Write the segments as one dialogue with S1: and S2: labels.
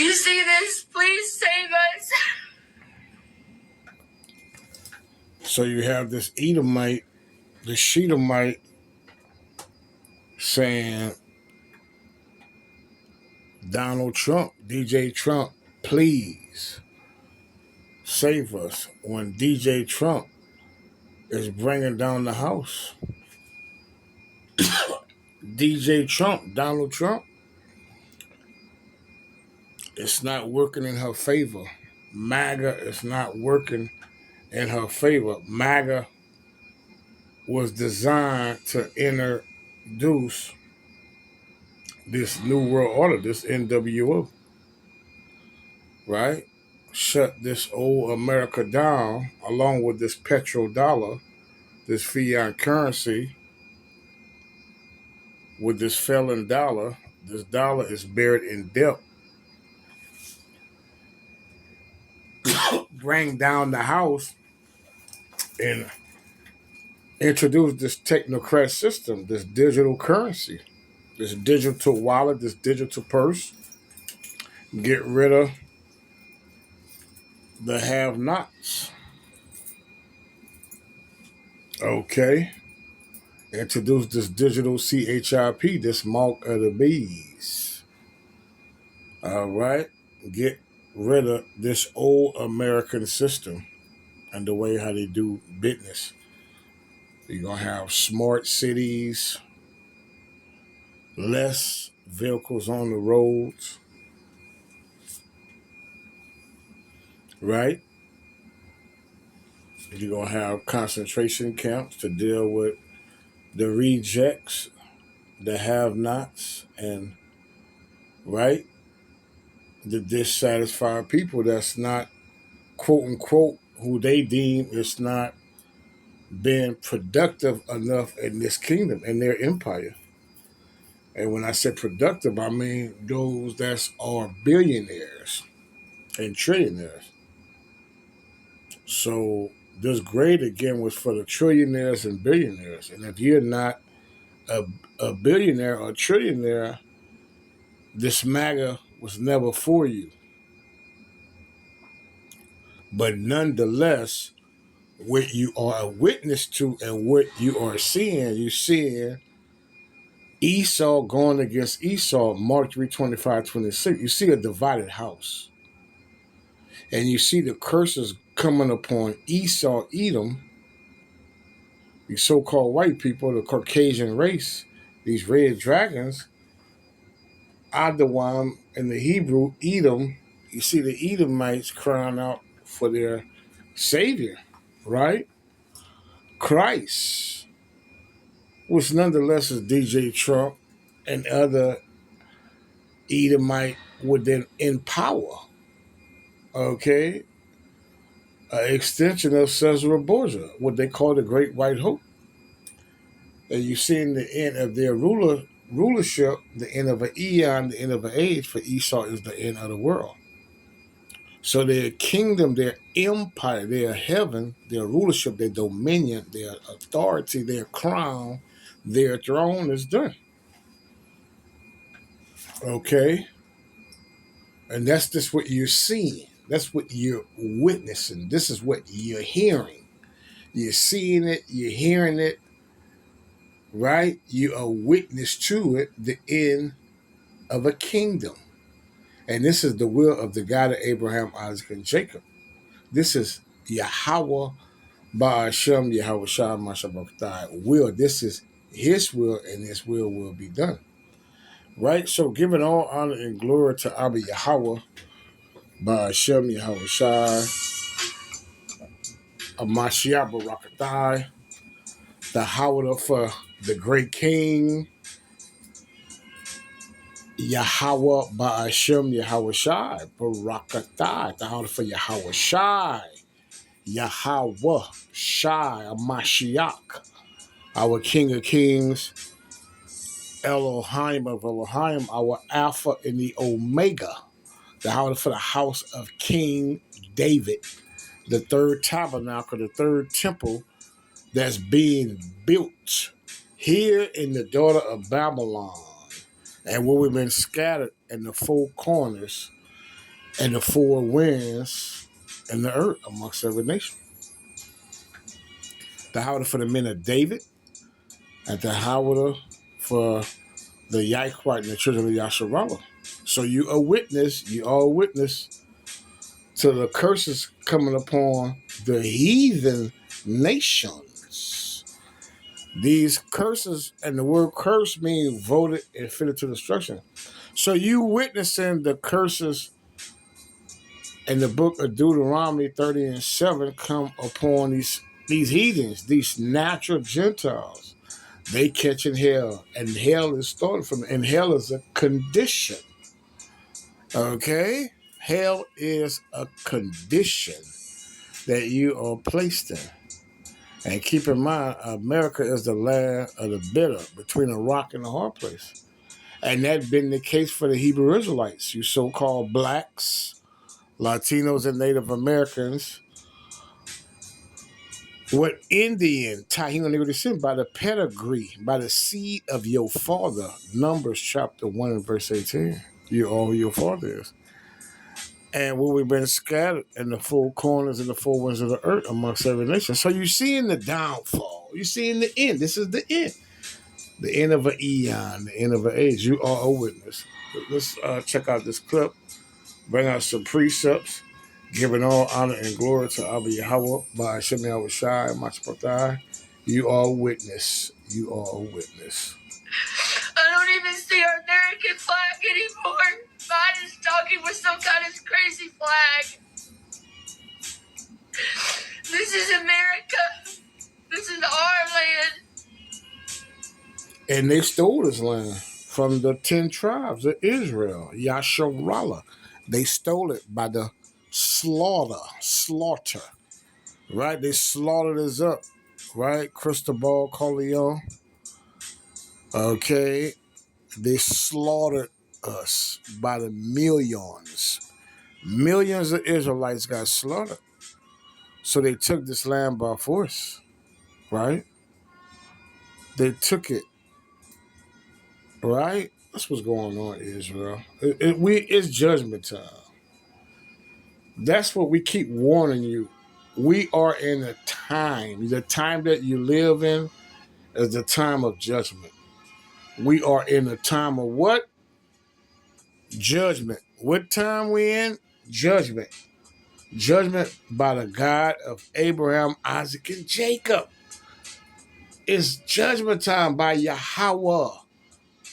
S1: you see this? Please save us.
S2: So you have this Edomite, the Shedemite, saying, Donald Trump, DJ Trump, please save us, when DJ Trump is bringing down the house. DJ Trump, Donald Trump, it's not working in her favor. MAGA is not working in her favor. MAGA was designed to introduce this New World Order, this NWO, right? Shut this old America down, along with this petrodollar, this fiat currency, with this failing dollar. This dollar is buried in debt. Bring down the house and introduce this technocrat system, this digital currency, this digital wallet, this digital purse. Get rid of the have-nots. Okay. Introduce this digital CHIP, this mark of the beast. All right. Get rid of this old American system and the way how they do business. You're going to have smart cities, less vehicles on the roads, right? You're going to have concentration camps to deal with the rejects, the have-nots, and, right, the dissatisfied people that's not, quote unquote, who they deem is not being productive enough in this kingdom, in their empire. And when I say productive, I mean those that are billionaires and trillionaires. So this grade again was for the trillionaires and billionaires. And if you're not a billionaire or a trillionaire, this MAGA was never for you. But nonetheless, what you are a witness to and what you are seeing, you're seeing Esau going against Esau, Mark 3:25-26. You see a divided house. And you see the curses coming upon Esau, Edom, these so-called white people, the Caucasian race, these red dragons, Adawam in the Hebrew, Edom. You see the Edomites crying out for their savior, right? Christ, which nonetheless is DJ Trump and other Edomite within in power. Okay? An extension of Caesar Borgia, what they call the Great White Hope. And you see in the end of their rulership, the end of an eon, the end of an age for Esau is the end of the world. So their kingdom, their empire, their heaven, their rulership, their dominion, their authority, their crown, their throne is done. Okay? And that's just what you're seeing. That's what you're witnessing. This is what you're hearing. You're seeing it, you're hearing it, right? You are witness to it, the end of a kingdom. And this is the will of the God of Abraham, Isaac, and Jacob. This is Yahweh Ba'ashem Yahweh Shah Mashabaktai will. This is his will, and his will be done. Right? So giving all honor and glory to Abba Yahweh Ba'ashem Yahweh Shah Amashiach Barakatai, the Howdah for the great king, Yahweh Ba'ashem Yahweh Shai, Barakatai, the Howdah for Yahweh Shai, Yahweh Shai, Amashiach, our King of Kings, Elohim of Elohim, our Alpha and the Omega, the Howdah for the house of King David, the third tabernacle, the third temple that's being built here in the daughter of Babylon, and where we've been scattered in the four corners and the four winds and the earth amongst every nation. The howdah for the men of David, and the howdah for the Yahweh and the children of Yasharallah. So you are a witness to the curses coming upon the heathen nations. These curses, and the word curse means voted and fitted to destruction. So you witnessing the curses in the book of Deuteronomy 30 and 7 come upon these heathens, these natural Gentiles. They catching hell, and hell is started from, and hell is a condition. Okay? Hell is a condition that you are placed in. And keep in mind, America is the land of the bitter, between a rock and a hard place. And that's been the case for the Hebrew Israelites, you so-called blacks, Latinos, and Native Americans. What Indian, Taino Negro descent, by the pedigree, by the seed of your father, Numbers chapter 1 and verse 18. You are who your father is. And where we've been scattered in the four corners and the four winds of the earth amongst every nation. So you're seeing the downfall. You're seeing the end. This is the end. The end of an eon, the end of an age. You are a witness. Let's check out this clip. Bring out some precepts. Giving all honor and glory to Abba Yahweh by Hashem Yahushai, Machpatai. You are a witness. You are a witness.
S1: I don't even see our American flag anymore. God is talking with some kind of crazy flag. This is America. This is our land.
S2: And they stole this land from the 10 tribes of Israel, Yasharallah. They stole it by the slaughter, right? They slaughtered us up, right? Cristobal Corleone, okay? They slaughtered us by the millions. Millions of Israelites got slaughtered. So they took this land by force, right? They took it, right? That's what's going on, Israel. It's judgment time. That's what we keep warning you. We are in a time. The time that you live in is the time of judgment. We are in a time of what? Judgment. What time we in? Judgment. Judgment by the God of Abraham, Isaac, and Jacob. It's judgment time by Yahweh.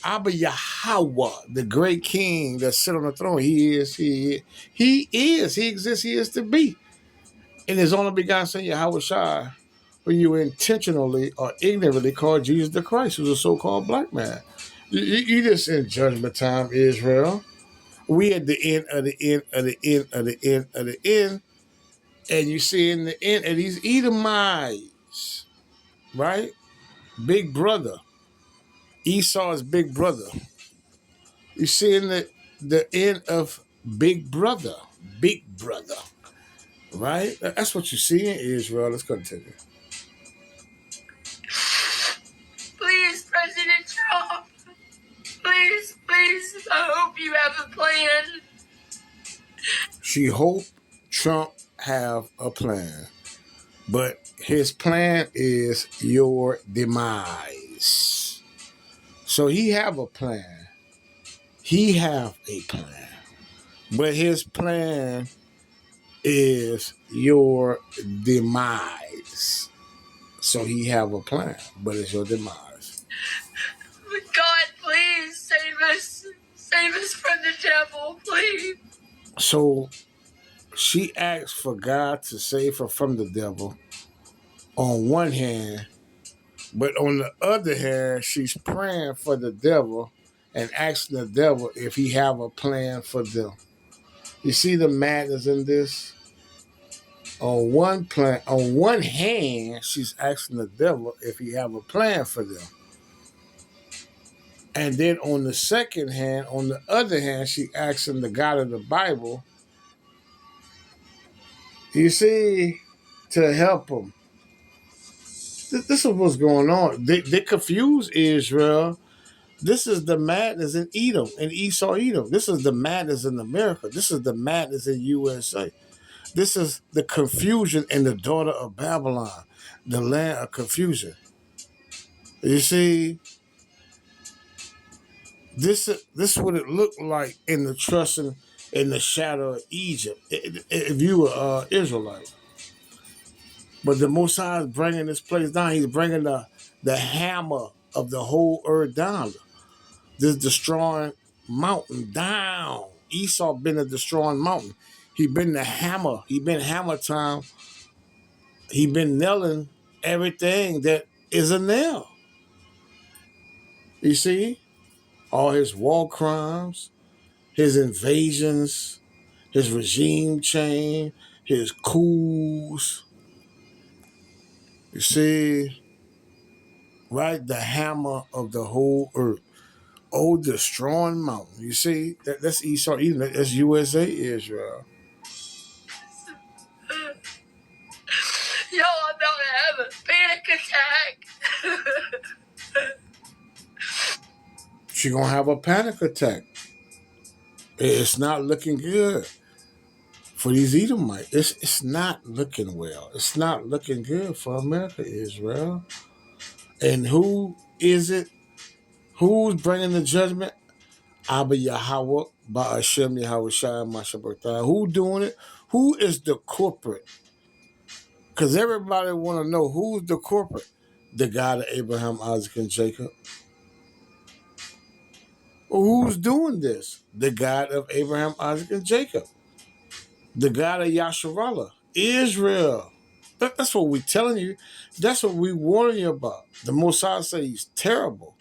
S2: Abba Yahweh, the great king that sit on the throne. He exists, he is to be. In his only begotten son, Yahweh Shai, who you intentionally or ignorantly call Jesus the Christ, who's a so-called black man. You just in judgment time, Israel. We at the end of the end of the end of the end of the end. And you see in the end of these Edomites, right? Big brother. Esau's big brother. You see in the end of big brother, right? That's what you see in Israel. Let's continue.
S1: Please, President Trump. Please, I hope you have a plan.
S2: She hoped Trump have a plan, but his plan is your demise. So he have a plan. But his plan is your demise. So he have a plan, but it's your demise.
S1: God, please save us. Save us from the devil, please.
S2: So she asked for God to save her from the devil on one hand, but on the other hand, she's praying for the devil and asking the devil if he have a plan for them. You see the madness in this? On one hand, she's asking the devil if he have a plan for them. And then on the second hand, on the other hand, she asking the God of the Bible, you see, to help them. This is what's going on. They confuse Israel This is the madness in Edom, in Esau, Edom. This is the madness in America. This is the madness in USA. This is the confusion in the daughter of Babylon, the land of confusion. You see, this is what it looked like in the trust in the shadow of Egypt, if you were Israelite. But the Most High is bringing this place down. He's bringing the hammer of the whole earth down. This destroying mountain down. Esau been a destroying mountain. He been the hammer. He been hammer time. He been nailing everything that is a nail. You see? All his war crimes, his invasions, his regime change, his coups. You see? Right? The hammer of the whole earth. Oh, destroying mountain. You see? That's Esau, Edom. That's USA, Israel.
S1: Yo, I'm about to have a panic attack.
S2: She gonna have a panic attack. It's not looking good for these Edomites. It's not looking well. It's not looking good for America, Israel. And who is it? Who's bringing the judgment? Abba Yahweh, Ba'ashem Yahweh Shai Mashabartah. Who doing it? Who is the corporate? Because everybody want to know who's the corporate. The God of Abraham, Isaac, and Jacob. Who's doing this? The God of Abraham, Isaac, and Jacob. The God of Yasharallah. Israel. That's what we're telling you. That's what we warning you about. The Mosiah say he's terrible.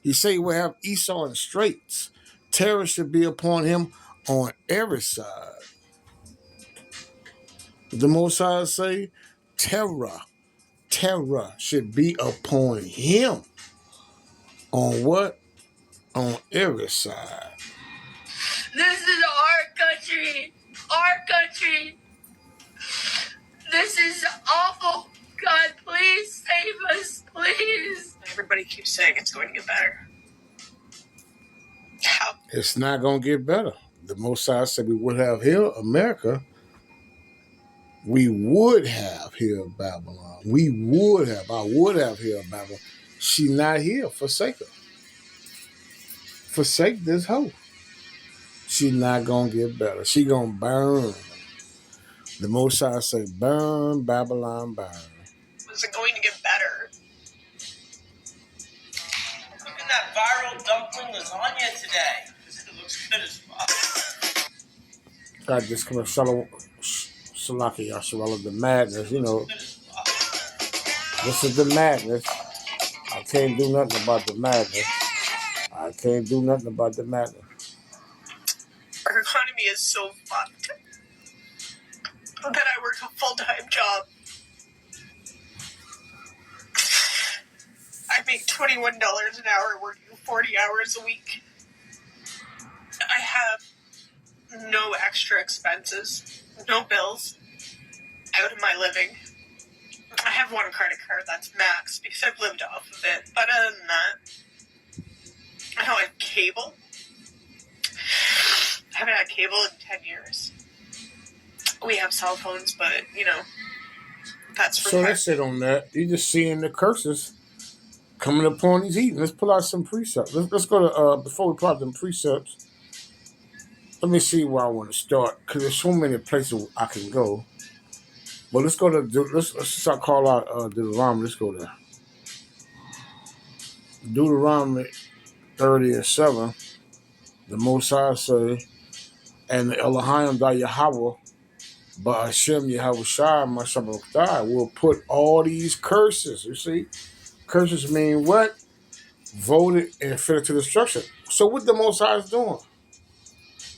S2: He say we'll have Esau in straits. Terror should be upon him on every side. The Mosiah say terror should be upon him. On what? On every side.
S1: This is our country. Our country. This is awful. God, please save us, please.
S3: Everybody keeps saying it's going to get better. How?
S2: It's not going to get better. The Mosiah said we would have here America. We would have here Babylon. We would have. I would have here Babylon. She not here. Forsake her. Forsake this hoe. She not going to get better. She going to burn. The Mosiah say, burn, Babylon, burn.
S3: Is it going to get better? Look at that viral dumpling lasagna today. It looks good as fuck.
S2: God, this come Salaki Yasharallah, the madness, you know. This is the madness. I can't do nothing about the madness. I can't do nothing about the madness.
S3: Our economy is so fucked that I work a full-time job. I make $21 an hour working 40 hours a week. I have no extra expenses, no bills out of my living. I have one credit card that's max because I've lived off of it. But other than that, I don't have cable. I haven't had cable in 10 years. We have cell phones, but, you know, that's for
S2: So that's it on that. You're just seeing the curses coming upon these heathen. Let's pull out some precepts. Let's go to, before we pull out them precepts, let me see where I want to start, because there's so many places I can go. But let's go to, let's start call out Deuteronomy. Let's go there. Deuteronomy 30:7. The Most High say, and the Elohim thy Yahweh, but Hashem Yahweh Shai, my Shabbat, will put all these curses. You see? Curses mean what? Voted and fitted to destruction. So what the Most High is doing?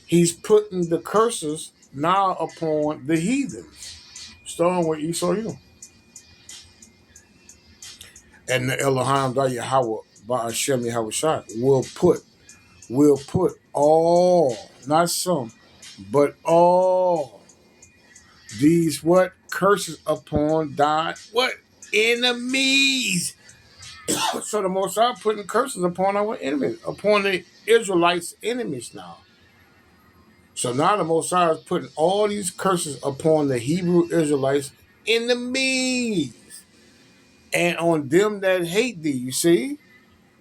S2: He's putting the curses now upon the heathens. Starting with Esau, Edom. And the Elohim thy Yahweh, by Hashem Yahweh Shai, will put all, not some, but all these what? Curses upon thy what? Enemies. So the Most High putting curses upon our enemies, upon the Israelites' enemies now. So now the Most High is putting all these curses upon the Hebrew Israelites' enemies and on them that hate thee, you see,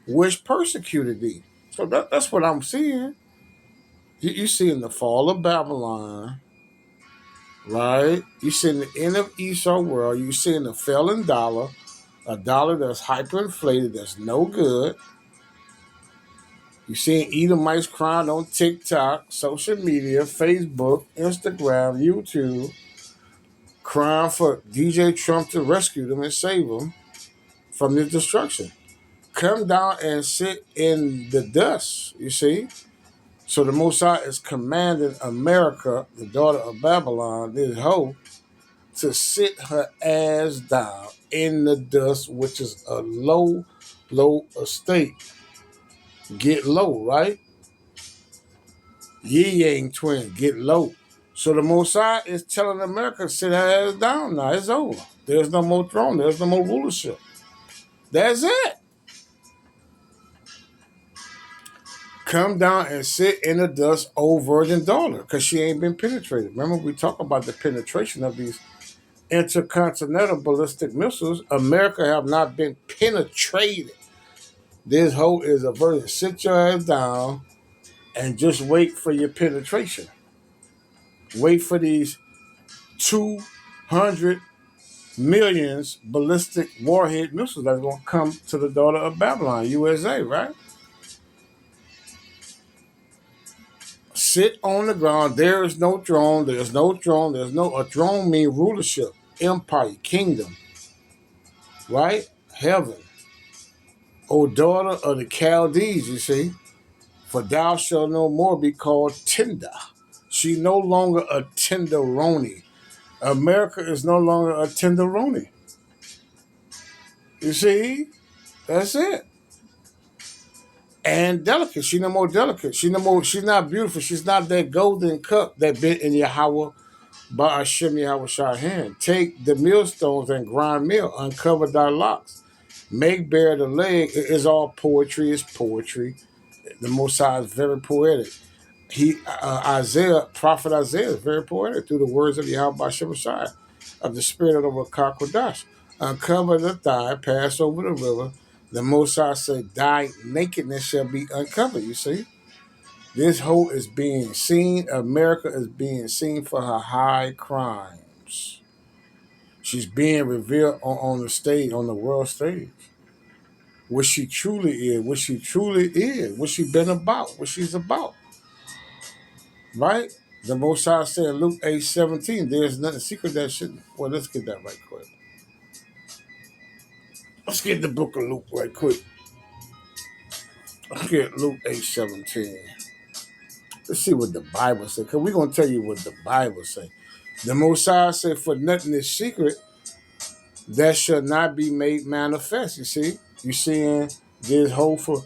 S2: which persecuted thee. So that's what I'm seeing. You seeing the fall of Babylon, right? You seeing the end of Esau world. You seeing the failing dollar, a dollar that's hyperinflated, that's no good. You seeing Edomites crying on TikTok, social media, Facebook, Instagram, YouTube, crying for DJ Trump to rescue them and save them from this destruction. Come down and sit in the dust, you see? So the Most High is commanding America, the daughter of Babylon, this hoe, to sit her ass down in the dust, which is a low estate. Get low, right? Yang twin, get low. So the Most High is telling America, sit her ass down now. It's over. There's no more throne. There's no more rulership. That's it. Come down and sit in the dust, old virgin daughter, because she ain't been penetrated. Remember, we talk about the penetration of these intercontinental ballistic missiles. America have not been penetrated. This hoe is a virgin. Sit your ass down and just wait for your penetration. Wait for these 200 millions ballistic warhead missiles that's going to come to the daughter of Babylon, USA, right? Sit on the ground. There is no throne. There's no throne. A throne means rulership, empire, kingdom, right? Heaven. O daughter of the Chaldees, you see, for thou shalt no more be called Tinder. She no longer a tenderoni. America is no longer a tenderoni. You see? That's it. And delicate. She no more delicate. She's not beautiful. She's not that golden cup that been in Yahweh by Hashem Yahweh Shai hand. Take the millstones and grind meal. Uncover thy locks. Make bare the leg. It is all poetry. It's poetry. The Most High is very poetic. Prophet Isaiah is very poetic through the words of Yahweh Hashem Shai, of the spirit of the Rakah Kodash. Uncover the thigh, pass over the river. The Most High said, thy nakedness shall be uncovered, you see. This hoe is being seen. America is being seen for her high crimes. She's being revealed on the stage, on the world stage. What she truly is, what she been about, what she's about. Right? The Most High said in Luke 8:17, there's nothing secret that shouldn't. Well, let's get that right quick. Let's get the book of Luke right quick. Let's get Luke 8:17. Let's see what the Bible says, because we're going to tell you what the Bible says. The Most High said, for nothing is secret that shall not be made manifest. You see? You seeing this whole for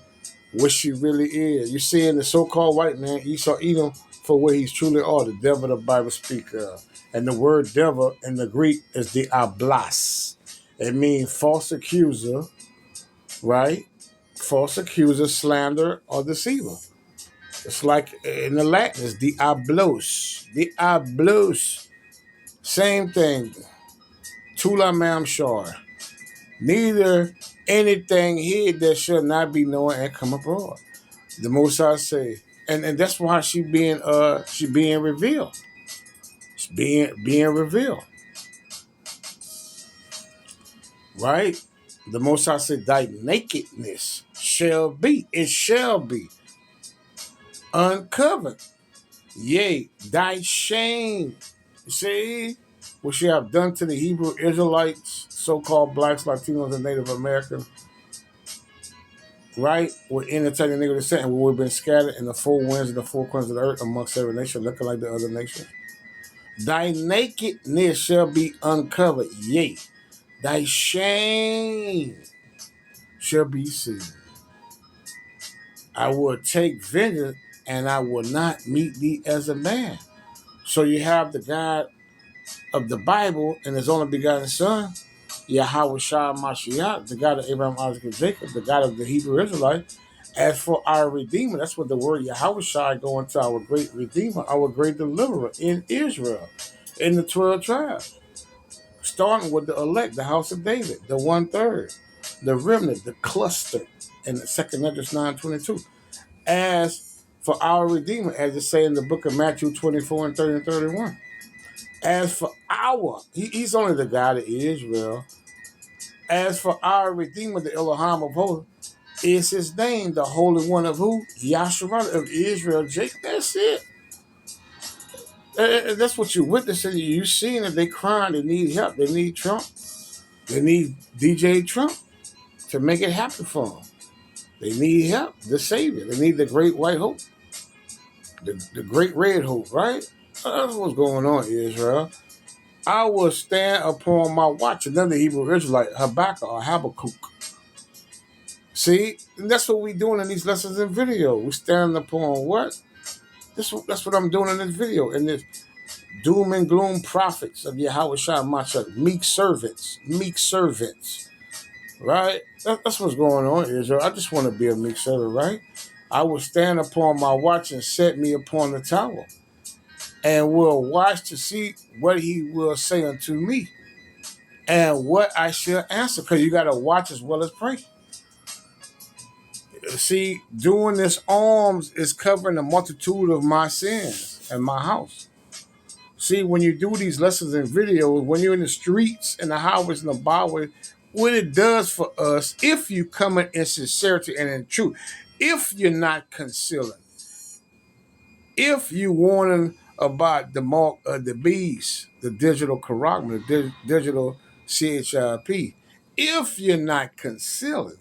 S2: what she really is. You seeing the so-called white man, Esau Edom, for what he's truly are, the devil the Bible speaks of. And the word devil in the Greek is the ablas. It means false accuser, right? False accuser, slander, or deceiver. It's like in the Latin, it's diablos. Diablos. Same thing. Tula mamshar. Neither anything here that shall not be known and come abroad. The Most High say, and that's why she being revealed. It's being revealed. Right? The Most High said, thy nakedness shall be. It shall be uncovered. Yea, thy shame. See what you have done to the Hebrew Israelites, so-called blacks, Latinos, and Native Americans, right? With entertaining nigga descent, and we've been scattered in the four winds and the four corners of the earth amongst every nation, looking like the other nations. Thy nakedness shall be uncovered. Yea, thy shame shall be seen. I will take vengeance, and I will not meet thee as a man. So you have the God of the Bible and his only begotten son Yahweh Shah Mashiach, the God of Abraham, Isaac, and Jacob, the God of the Hebrew Israelites. As for our Redeemer, that's what the word Yahweh Shah going to our great Redeemer, our great deliverer in Israel, in the 12 tribes. Starting with the elect, the house of David, the 1/3, the remnant, the cluster, in the 2 Esdras 9:22. As for our Redeemer, as it say in the book of Matthew 24 and 30 and 31. As for he's only the God of Israel. As for our Redeemer, the Elohim of hosts, is his name, the Holy One of who? Yahshua of Israel, Jacob. That's it. That's what you're witnessing. You're seeing that they crying, they need help, they need Trump. They need DJ Trump to make it happen for them. They need help, the Savior. They need the great white hope, the great red hope, right? That's what's going on, Israel. I will stand upon my watch. Another Hebrew Israelite, Habakkuk or Habakkuk. See, and that's what we doing in these lessons and video. We standing upon what? That's what I'm doing in this video. In this doom and gloom prophets of Yahweh Shah Mashiach, meek servants, right? That's what's going on, Israel. I just want to be a meek servant, right? I will stand upon my watch and set me upon the tower, and will watch to see what he will say unto me, and what I shall answer. Because you got to watch as well as pray. See, doing this alms is covering a multitude of my sins and my house. See, when you do these lessons and videos, when you're in the streets and the highways and the byways, what it does for us, if you come in sincerity and in truth, if you're not concealing, if you warning about the mark of the beast, the digital charagma, the digital CHIP, if you're not concealing,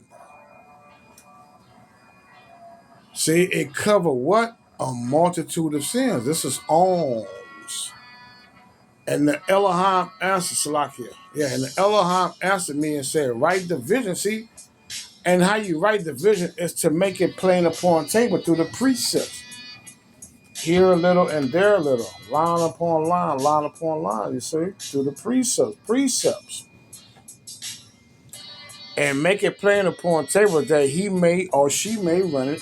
S2: see, it cover what? A multitude of sins. This is alms. And the Elohim answered Salakia. Yeah, and the Elohim answered me and said, write the vision. See, and how you write the vision is to make it plain upon table through the precepts. Here a little and there a little. Line upon line, you see, through the precepts. And make it plain upon table that he may or she may run it.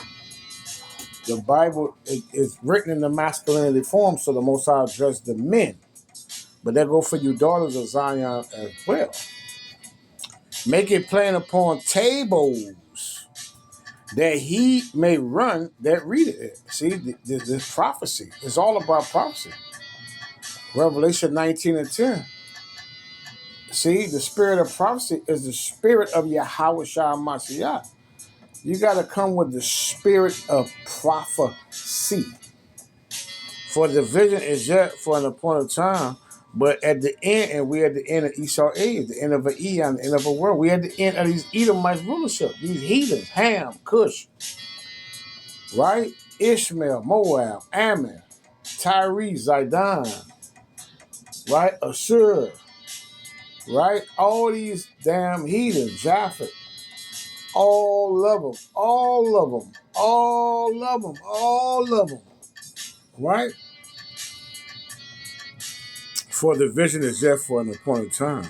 S2: The Bible is written in the masculinity form, so the Most High addressed the men. But that go for you daughters of Zion as well. Make it plain upon tables that he may run that read it. See, this prophecy is all about prophecy. Revelation 19 and 10. See, the spirit of prophecy is the spirit of Yahweh Shah Mashiach. You got to come with the spirit of prophecy. For the vision is yet for an appointed time, but at the end, and we're at the end of Esau age, the end of an eon, the end of a world. We're at the end of these Edomites rulership, these heathens, Ham, Cush, right? Ishmael, Moab, Ammon, Tyre, Zidon, right? Ashur, right? All these damn heathens, Japheth, all of them, right? For the vision is yet for an appointed time,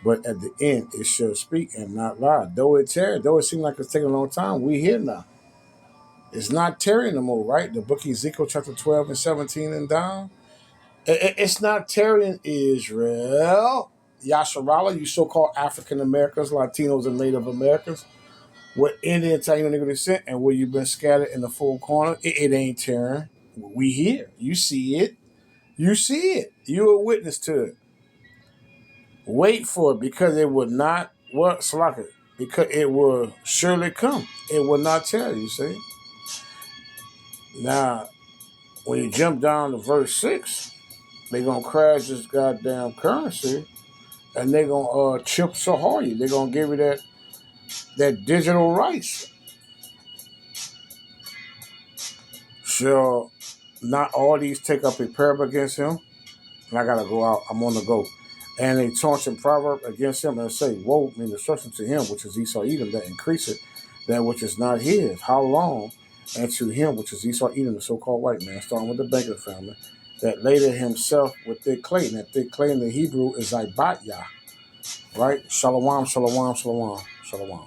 S2: but at the end it shall speak and not lie. Though it tarry, though it seems like it's taking a long time, we here now. It's not tarrying no more, right? The book of Ezekiel chapter 12 and 17 and down. It's not tarrying, Israel. Yasharala, you so-called African Americans, Latinos, and Native Americans, with Indian, Taino, Negro descent, and where you've been scattered in the full corner, it ain't tarrying. We here. You see it. You see it. You're a witness to it. Wait for it, because it will not, what, Salaka? Because it will surely come. It will not tarry, you see. Now, when you jump down to verse 6, they're going to crash this goddamn currency, and they're going to chip Sahari. They're going to give you that digital rights. Shall not all these take up a parable against him? And I got to go out. I'm on the go. And a taunting proverb against him and say, woe mean destruction to him, which is Esau Edom, that increaseth that which is not his. How long? And to him, which is Esau Edom, the so-called white man, starting with the Baker family, that later himself with thick clay. And that thick clay in the Hebrew is Ibatyah. Right? Shalom, shalom, shalom, shalom.